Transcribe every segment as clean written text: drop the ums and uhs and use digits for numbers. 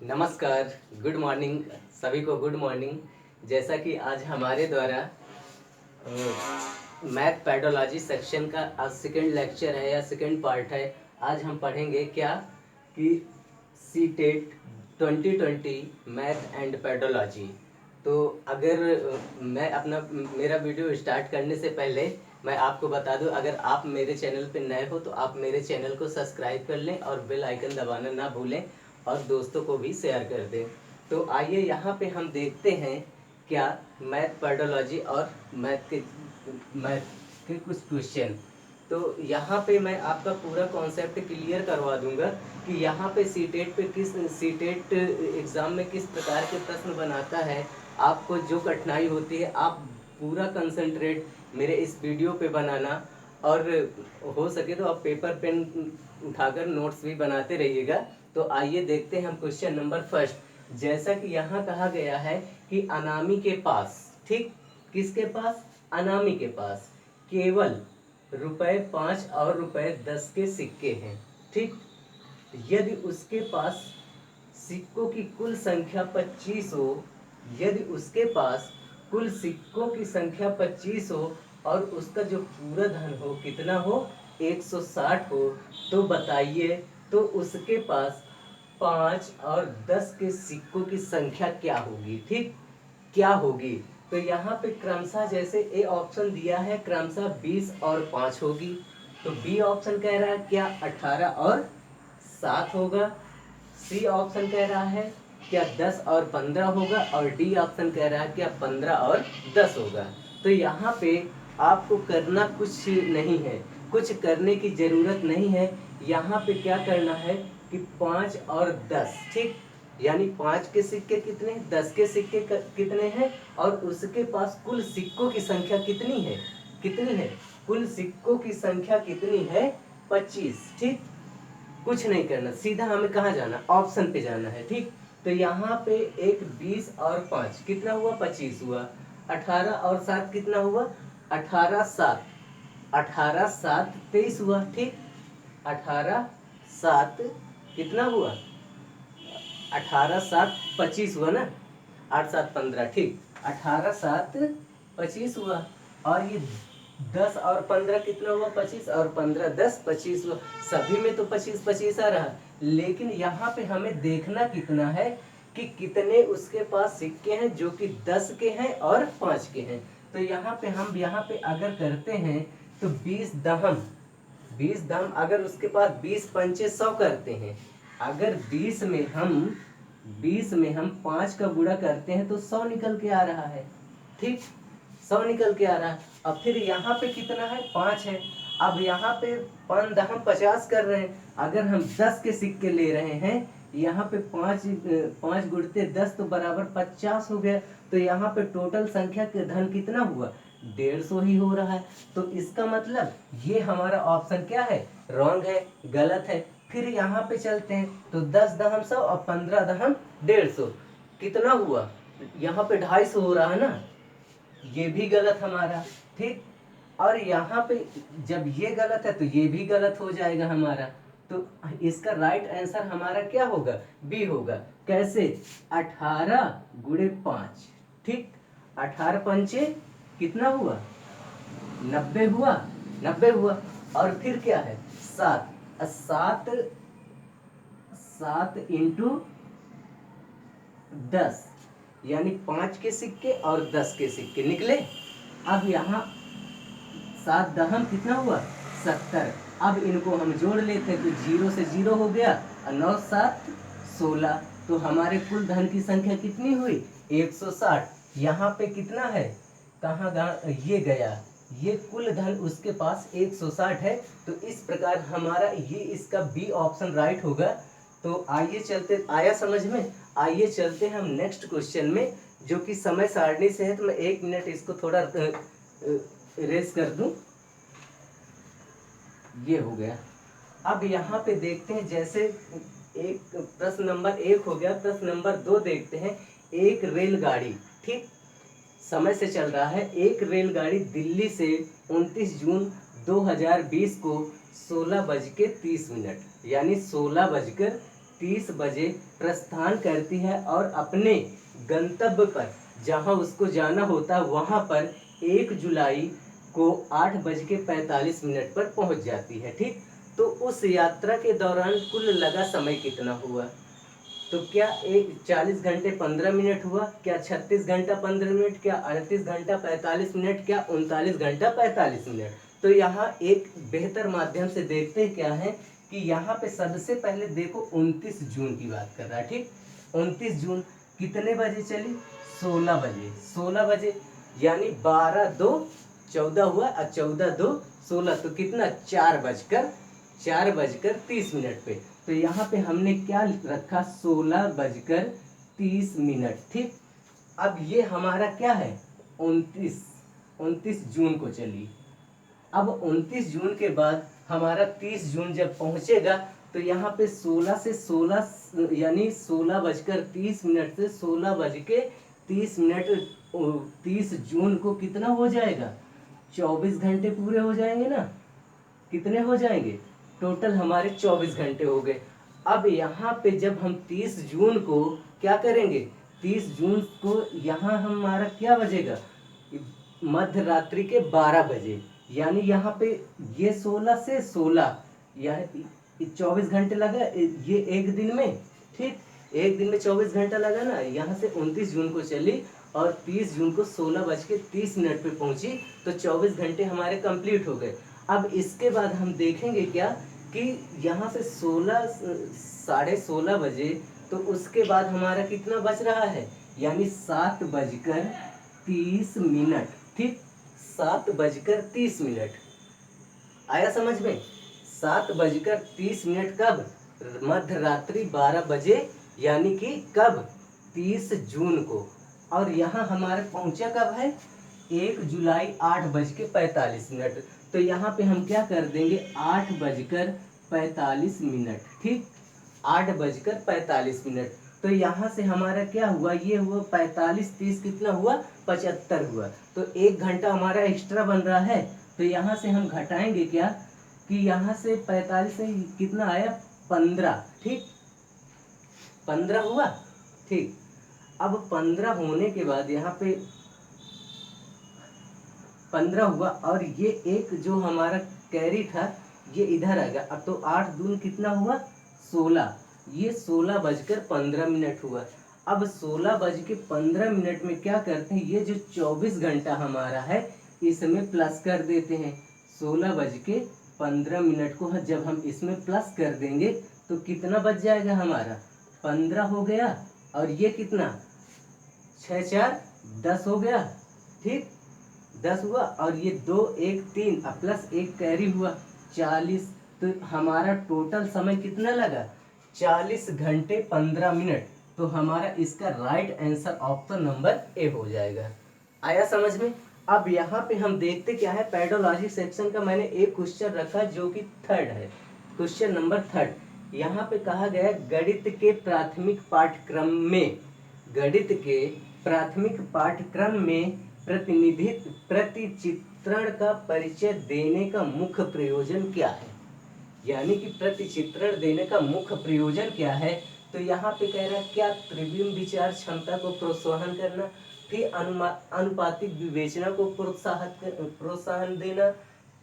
नमस्कार, good morning सभी को। Good morning. जैसा कि आज हमारे द्वारा मैथ पैडोलॉजी सेक्शन का आज सेकेंड लेक्चर है या सेकेंड पार्ट है। आज हम पढ़ेंगे क्या कि सी टेट 2020 मैथ एंड पैडोलॉजी। तो अगर मैं अपना मेरा वीडियो स्टार्ट करने से पहले मैं आपको बता दूं, अगर आप मेरे चैनल पे नए हो तो आप मेरे चैनल को सब्सक्राइब कर लें और बेल आइकन दबाना ना भूलें और दोस्तों को भी शेयर कर दें। तो आइए यहाँ पे हम देखते हैं क्या मैथ पैडोलॉजी और मैथ के कुछ क्वेश्चन। तो यहाँ पे मैं आपका पूरा कॉन्सेप्ट क्लियर करवा दूंगा कि यहाँ पे सीटेट एग्ज़ाम में किस प्रकार के प्रश्न बनाता है। आपको जो कठिनाई होती है आप पूरा कंसंट्रेट मेरे इस वीडियो पे बनाना, और हो सके तो आप पेपर पेन उठाकर नोट्स भी बनाते रहिएगा। तो आइए देखते हैं हम क्वेश्चन नंबर फर्स्ट। जैसा कि यहाँ कहा गया है कि अनामी के पास, ठीक, किसके पास? अनामी के पास केवल ₹5 और ₹10 के सिक्के हैं, ठीक। यदि उसके पास सिक्कों की कुल संख्या 25 हो, यदि उसके पास कुल सिक्कों की संख्या 25 हो और उसका जो पूरा धन हो कितना हो, 160 हो, तो बताइए तो उसके पास 5 और 10 के सिक्कों की संख्या क्या होगी, ठीक, क्या होगी। तो यहाँ पे क्रमशः जैसे ए ऑप्शन दिया है क्रमशः 20 और 5 होगी, तो बी ऑप्शन कह रहा है क्या 18 और 7 होगा, सी ऑप्शन कह रहा है क्या 10 और 15 होगा, और डी ऑप्शन कह रहा है क्या 15 और 10 होगा। तो यहाँ पे आपको करना कुछ नहीं है, कुछ करने की ज़रूरत नहीं है। यहाँ पे क्या करना है कि 5 और 10, ठीक, यानी 5 के सिक्के कितने, 10 के सिक्के कितने हैं, और उसके पास कुल सिक्कों की संख्या कितनी है, कितनी है, कुल सिक्कों की संख्या कितनी है, 25, ठीक। कुछ नहीं करना, सीधा हमें कहाँ जाना, ऑप्शन पे जाना है, ठीक। तो यहाँ पे एक 20 और 5 कितना हुआ, 25 हुआ, 18 और 7 कितना हुआ, 18 7, 18 7 23 हुआ, ठीक। 18 7 कितना हुआ, 18 7 25 हुआ ना, 8 7 15, ठीक, 18 7 25 हुआ। और ये 10 और 15 कितना हुआ, 25 और 15 10 25 हुआ। सभी में तो 25 25 आ रहा, लेकिन यहाँ पे हमें देखना कितना है कि कितने उसके पास सिक्के हैं जो कि 10 के हैं और 5 के हैं। तो यहाँ पे हम यहाँ पे अगर करते हैं तो 20 दहम अगर उसके पास 20 पंचे 100 करते हैं, अगर 20 में हम 5 का गुणा करते हैं तो 100 निकल के आ रहा है, ठीक, 100 निकल के आ रहा है। अब फिर यहाँ पे कितना है, 5 है। अब यहाँ पे 5 दहम 50 कर रहे हैं, अगर हम 10 के सिक्के ले रहे हैं, यहाँ पे 5 गुणते 10 तो बराबर 50 हो गया। तो यहाँ पे टोटल संख्या के धन कितना हुआ, 150 ही हो रहा है। तो इसका मतलब ये हमारा ऑप्शन क्या है, रॉन्ग है, गलत है। फिर यहाँ पे चलते हैं तो 10 दहम 100 और 15 दहम 150 कितना हुआ, यहाँ पे 250 हो रहा है ना, ये भी गलत हमारा, ठीक। और यहाँ पे जब ये गलत है तो ये भी गलत हो जाएगा हमारा। तो इसका राइट आंसर हमारा क्या होगा, बी होगा। कैसे, 18 गुणे 5, ठीक, 18 पंचे कितना हुआ, 90 हुआ, 90 हुआ। और फिर क्या है, 7 7 7 इंटू 10, यानी 5 के सिक्के और 10 के सिक्के निकले। अब यहाँ 7 दहम कितना हुआ, 70। अब इनको हम जोड़ लेते हैं तो 0 से 0 हो गया और 9 7 16। तो हमारे कुल धन की संख्या कितनी हुई, 160। यहाँ पे कितना है, कहाँ ये गया, ये कुल धन उसके पास 160 है। तो इस प्रकार हमारा ये इसका बी ऑप्शन राइट होगा। तो आइए चलते, आया समझ में, आइए चलते हैं हम नेक्स्ट क्वेश्चन में, जो कि समय सारणी से है। तो मैं 1 मिनट इसको थोड़ा इरेज कर दूं, ये हो गया। अब यहाँ पे देखते हैं, जैसे एक प्रश्न नंबर 1 हो गया, प्रश्न नंबर 2 देखते हैं। एक रेलगाड़ी, ठीक, समय से चल रहा है, एक रेलगाड़ी दिल्ली से 29 जून 2020 को 16:30 यानी 16:30 30 बजे प्रस्थान करती है और अपने गंतव्य पर जहां उसको जाना होता है वहां पर 1 जुलाई को 8:45 पर पहुंच जाती है। ठीक, तो उस यात्रा के दौरान कुल लगा समय कितना हुआ? तो क्या एक 40 घंटे 15 मिनट हुआ, क्या 36 घंटा 15 मिनट, क्या 38 घंटा 45 मिनट, क्या 39 घंटा 45 मिनट? तो यहाँ एक बेहतर माध्यम से देखते क्या है कि यहाँ पे सबसे पहले देखो 29 जून की बात कर रहा है। ठीक, 29 जून कितने बजे चली? 16 बजे। 16 बजे यानी 12-2-14 हुआ और 14-2-16, तो कितना? 4:30 पे। तो यहाँ पे हमने क्या रखा? 16:30। ठीक, अब ये हमारा क्या है? 29 जून को चली। अब 29 जून के बाद हमारा 30 जून जब पहुंचेगा तो यहाँ पे 16 से 16 यानी 16:30 से 16:30, 30 जून को कितना हो जाएगा? 24 घंटे पूरे हो जाएंगे ना? कितने हो जाएंगे? टोटल हमारे 24 घंटे हो गए। अब यहाँ पे जब हम 30 जून को क्या करेंगे? 30 जून को यहाँ हमारा क्या बजेगा? मध्य रात्रि के 12 बजे, यानी यहाँ पे ये 16 से 16 यानी 24 घंटे लगा ये एक दिन में। ठीक, एक दिन में 24 घंटा लगा ना। यहाँ से 29 जून को चली और 30 जून को 16:30 पे पहुंची, तो 24 घंटे हमारे कंप्लीट हो गए। अब इसके बाद हम देखेंगे क्या कि यहाँ से 16 बजे, तो उसके बाद हमारा कितना बच रहा है? यानी 7:30। ठीक, 7:30। आया समझ में? 7:30 कब? मध्य रात्रि 12 बजे, यानी कि कब? 30 जून को। और यहाँ हमारे पहुंचा कब है? 1 जुलाई 8:45। तो यहाँ पे हम क्या कर देंगे? 8:45। ठीक, 8:45। तो यहाँ से हमारा क्या हुआ? ये हुआ 45-30 कितना हुआ? 75 हुआ। तो 1 घंटा हमारा एक्स्ट्रा बन रहा है। तो यहाँ से हम घटाएंगे क्या कि यहाँ से 45 से कितना आया? 15। ठीक, 15 हुआ। ठीक, अब 15 होने के बाद यहाँ पे 15 हुआ और ये एक जो हमारा कैरी था ये इधर आ गया। अब तो 8 दून कितना हुआ? 16। ये 16:15 हुआ। अब 16:15 में क्या करते हैं? ये जो 24 घंटा हमारा है इसमें प्लस कर देते हैं। 16:15 को जब हम इसमें प्लस कर देंगे तो कितना बच जाएगा हमारा? 15 हो गया। और ये कितना? 6×4=10 हो गया। ठीक, 10 हुआ और ये 2 1 3 प्लस 1 कैरी हुआ 40। तो हमारा टोटल समय कितना लगा? 40 घंटे 15 मिनट। तो हमारा इसका right answer option number A हो जाएगा। आया समझ में? अब यहाँ पे हम देखते क्या है, पेडोलॉजी सेक्शन का मैंने एक क्वेश्चन रखा जो कि 3rd है, क्वेश्चन नंबर 3rd। यहाँ पे कहा गया गणित के प्राथमिक पाठ्यक्रम में, गणित के प्राथमिक पाठ्यक्रम में प्रतिचित्रण का परिचय देने का मुख्य प्रयोजन क्या है? यानी कि प्रतिचित्रण देने का मुख्य प्रयोजन क्या है? तो यहाँ पे कह रहा है क्या? त्रिविम विचार क्षमता को प्रोत्साहन करना, फिर अनुपातिक विवेचना को प्रोत्साहन देना,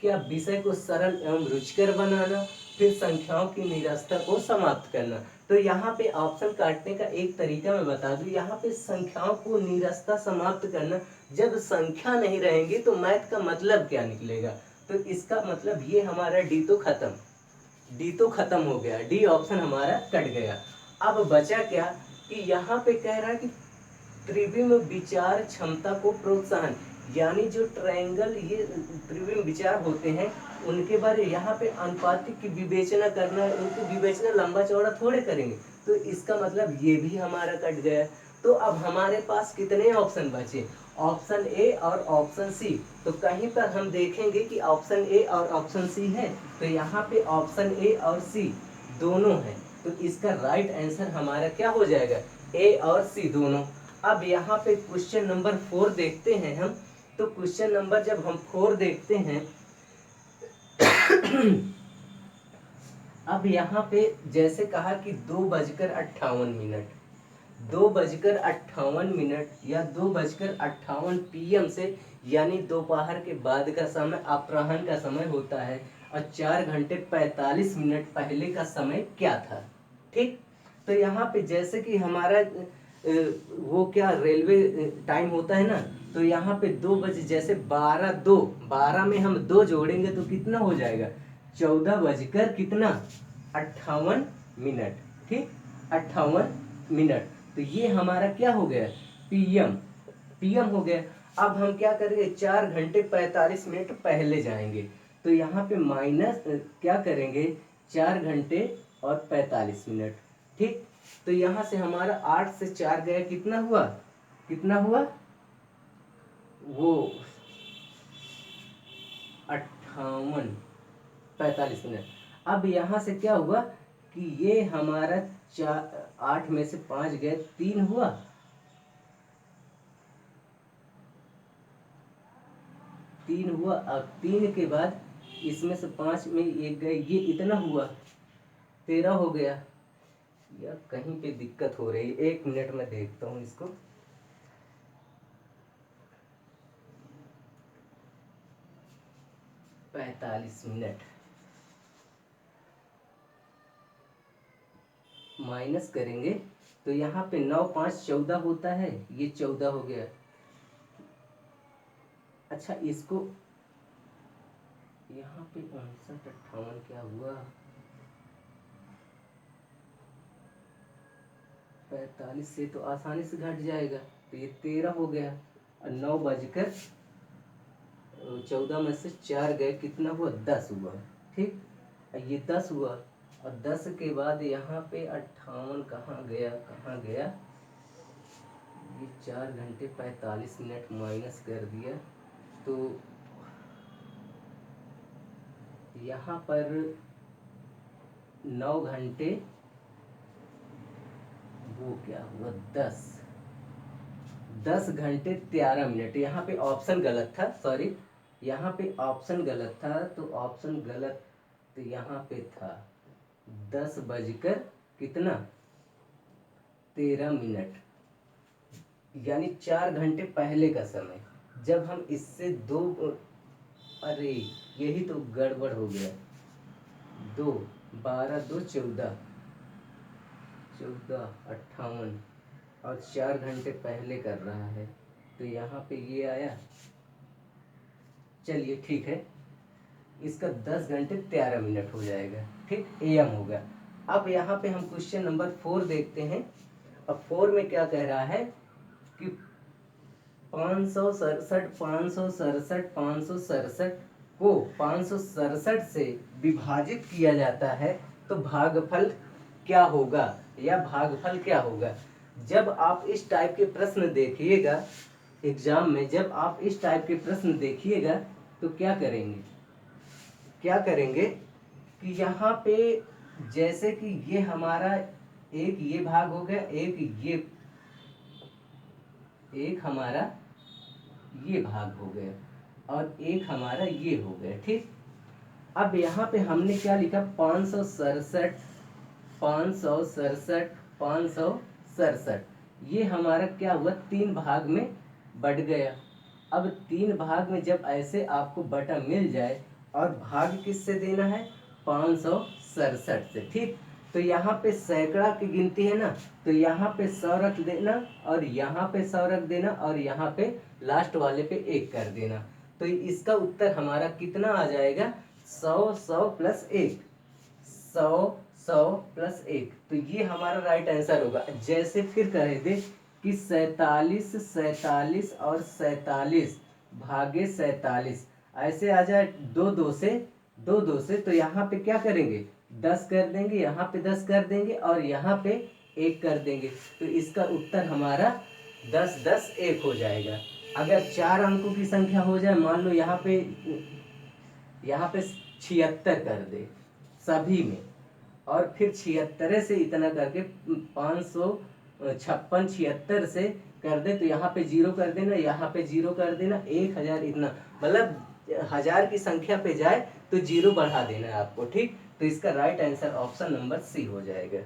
क्या विषय को सरल एवं रुचिकर बनाना, फिर संख्याओं की निरस्ता को समाप्त करना। तो यहाँ पे ऑप्शन काटने का एक तरीका मैं बता दूं, यहाँ पे संख्याओं को निरस्ता समाप्त करना, जब संख्या नहीं रहेंगी तो मैथ का मतलब क्या निकलेगा? तो इसका मतलब ये हमारा डी तो खत्म हो गया, डी ऑप्शन हमारा कट गया। अब बचा क्या कि यहाँ पे कह रहा है कि त्रिविम विचार क्षमता को प्रोत्साहन, यानी जो ट्रायंगल ये त्रिविम विचार होते हैं उनके बारे यहाँ पे अनुपातिक की विवेचना करना है, उनकी विवेचना लंबा चौड़ा थोड़े करेंगे। तो इसका मतलब ये भी हमारा कट गया। तो अब हमारे पास कितने ऑप्शन बचे? ऑप्शन ए और ऑप्शन सी। तो कहीं पर हम देखेंगे कि ऑप्शन ए और ऑप्शन सी है, तो यहाँ पे ऑप्शन ए और सी दोनों है। तो इसका राइट आंसर हमारा क्या हो जाएगा? ए और सी दोनों। अब यहाँ पे क्वेश्चन नंबर 4 देखते हैं हम। तो क्वेश्चन नंबर जब हम 4 देखते हैं अब यहाँ पे जैसे कहा कि 2:58, 2:58 या 2:58 PM से, यानी दोपहर के बाद का समय अपराह्न का समय होता है, और 4 घंटे 45 मिनट पहले का समय क्या था। ठीक, तो यहाँ पे जैसे कि हमारा वो क्या रेलवे टाइम होता है ना, तो यहाँ पे 2 बजे, जैसे 12 में हम 2 जोड़ेंगे तो कितना हो जाएगा, 14 बजकर कितना 58 मिनट। ठीक, 58 मिनट। तो ये हमारा क्या हो गया, पीएम हो गया। अब हम क्या करेंगे, 4 घंटे 45 मिनट पहले जाएंगे, तो यहाँ पे माइनस क्या करेंगे, 4 घंटे और 45 मिनट। ठीक, तो यहाँ से हमारा 8 से 4 गया, कितना हुआ, कितना हुआ, वो 58 45 मिनट। अब यहाँ से क्या हुआ कि ये हमारा 8 में से 5 गए, 3 हुआ, 3 हुआ। अब 3 के बाद इसमें से 5 में 1 गए, ये इतना हुआ, 13 हो गया। या कहीं पे दिक्कत हो रही है, 1 मिनट में देखता हूँ इसको। -45 माइनस करेंगे तो यहाँ पे 9 5 14 होता है, ये 14 हो गया। अच्छा, इसको यहाँ पे 59 58 क्या हुआ, 45 से तो आसानी से घट जाएगा, तो ये 13 हो गया। और 9:14 में से 4 गए, कितना हुआ, 10 हुआ। ठीक, ये 10 हुआ, और 10 के बाद यहाँ पे 58 कहाँ गया, कहाँ गया, ये 4 घंटे 45 मिनट माइनस कर दिया, तो यहाँ पर 9 घंटे, वो क्या हुआ, 10 घंटे 13 मिनट। यहाँ पे ऑप्शन गलत था, सॉरी, यहाँ पे ऑप्शन गलत था, तो ऑप्शन गलत, तो यहाँ पे था 10 बजकर कितना 13 मिनट, यानी 4 घंटे पहले का समय। जब हम इससे 2, अरे यही तो गड़बड़ हो गया, 2 12 2 14 14 58 और 4 घंटे पहले कर रहा है, तो यहाँ पे ये आया। चलिए ठीक है, इसका 10 घंटे 13 मिनट हो जाएगा। ठीक, AM होगा। अब यहाँ पे हम क्वेश्चन नंबर 4 देखते हैं। अब 4 में क्या कह रहा है कि 567 को 567 से विभाजित किया जाता है, तो भागफल क्या होगा, या भागफल क्या होगा। जब आप इस टाइप के प्रश्न देखिएगा एग्जाम में, जब आप इस टाइप के प्रश्न देखिएगा तो क्या करेंगे, क्या करेंगे कि यहाँ पे जैसे कि ये हमारा एक ये भाग हो गया, एक हमारा ये भाग हो गया, और एक हमारा ये हो गया। ठीक, अब यहाँ पे हमने क्या लिखा, 567 ये हमारा क्या हुआ, 3 भाग में बट गया। अब 3 भाग में जब ऐसे आपको बटा मिल जाए, और भाग किससे देना है, 567 से। ठीक, तो यहाँ पे सैकड़ा की गिनती है ना, तो यहाँ पे 100 रख देना, और यहाँ पे 100 रख देना, और यहाँ पे लास्ट वाले पे 1 कर देना। तो इसका उत्तर हमारा कितना आ जाएगा, 100 100 प्लस 1, 100 100 प्लस 1, तो ये हमारा राइट आंसर होगा। जैसे फिर कह दे कि 47 और 47 भागे 47, ऐसे आ जाए 2 2 से, तो यहाँ पे क्या करेंगे, 10 कर देंगे, यहाँ पे 10 कर देंगे, और यहाँ पे 1 कर देंगे, तो इसका उत्तर हमारा 10 10 1 हो जाएगा। अगर 4 अंकों की संख्या हो जाए, मान लो यहाँ पे 76 कर दे सभी में, और फिर 76 से इतना करके 556 76 से कर दे, तो यहाँ पे 0 कर देना, यहाँ पे 0 कर देना, 1000 इतना, मतलब 1000 की संख्या पे जाए तो 0 बढ़ा देना है आपको। ठीक, तो इसका right answer option number C हो जाएगा,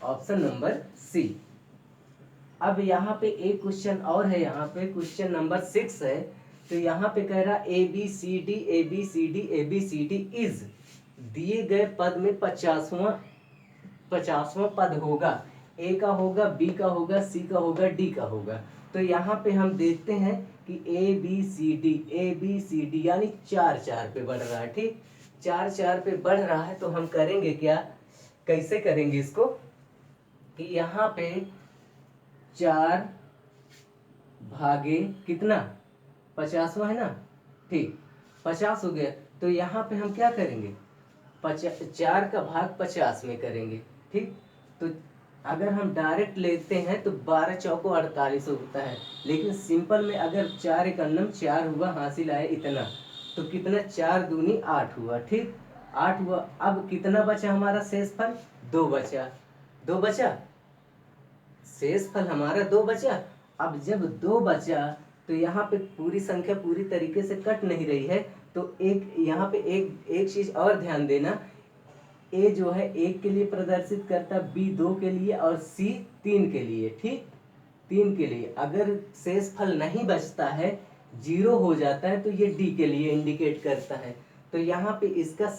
ऑप्शन नंबर सी। अब यहाँ पे एक क्वेश्चन और है, यहाँ पे क्वेश्चन नंबर 6 है। तो यहाँ पे कह रहा A B C D A B C D A B C D is दिए गए पद में 50वां पद होगा। ए का होगा, बी का होगा, सी का होगा, डी का होगा। तो यहाँ पे हम देखते हैं कि ए बी सी डी यानी 4 पे बढ़ रहा है। ठीक, 4 पे बढ़ रहा है। तो हम करेंगे क्या, कैसे करेंगे इसको कि यहाँ पे 4 भागे कितना 50वां है ना। ठीक, 50 हो गया। तो यहाँ पे हम क्या करेंगे, 4 का भाग 50 में करेंगे। ठीक, तो अगर हम डायरेक्ट लेते हैं तो 12 चौको 48 होता है, लेकिन सिंपल में अगर 4 एक अन्नम 4 हुआ, हासिल आए इतना, तो कितना 4 दूनी 8 हुआ। ठीक, 8 हुआ। अब कितना बचा हमारा शेषफल, 2 बचा, 2 बचा, शेषफल हमारा 2 बचा। अब जब 2 बचा तो यहाँ पे पूरी संख्या पूरी तरीके से कट नहीं रही है। तो एक यहाँ पे एक चीज और ध्यान देना, ए जो है 1 के लिए प्रदर्शित करता, बी 2 के लिए और सी 3 के लिए। ठीक, 3 के लिए। अगर शेषफल नहीं बचता है, 0 हो जाता है, तो ये डी के लिए इंडिकेट करता है। तो यहाँ पे इसका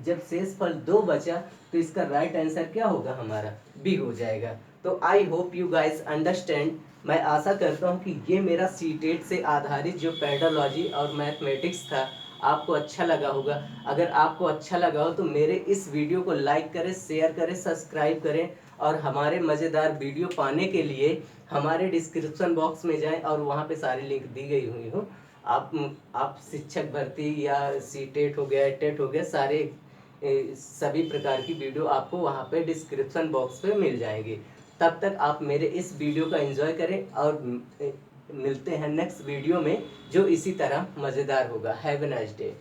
जब शेषफल 2 बचा तो इसका राइट आंसर क्या होगा, हमारा बी हो जाएगा। तो I hope you guys understand. मैं आशा करता हूँ कि ये मेरा सीटेट से आधारित जो पेडोलॉजी और मैथमेटिक्स था आपको अच्छा लगा होगा। अगर आपको अच्छा लगा हो तो मेरे इस वीडियो को लाइक करें, शेयर करें, सब्सक्राइब करें, और हमारे मज़ेदार वीडियो पाने के लिए हमारे डिस्क्रिप्शन बॉक्स में जाएं और वहाँ पे सारी लिंक दी गई हुई हो। आप शिक्षक भर्ती या सीटेट हो गया, टेट हो गया, सारे सभी प्रकार की वीडियो आपको वहाँ पे डिस्क्रिप्शन बॉक्स पे मिल जाएंगे। तब तक आप मेरे इस वीडियो का एंजॉय करें और मिलते हैं नेक्स्ट वीडियो में जो इसी तरह मज़ेदार होगा। Have a nice day.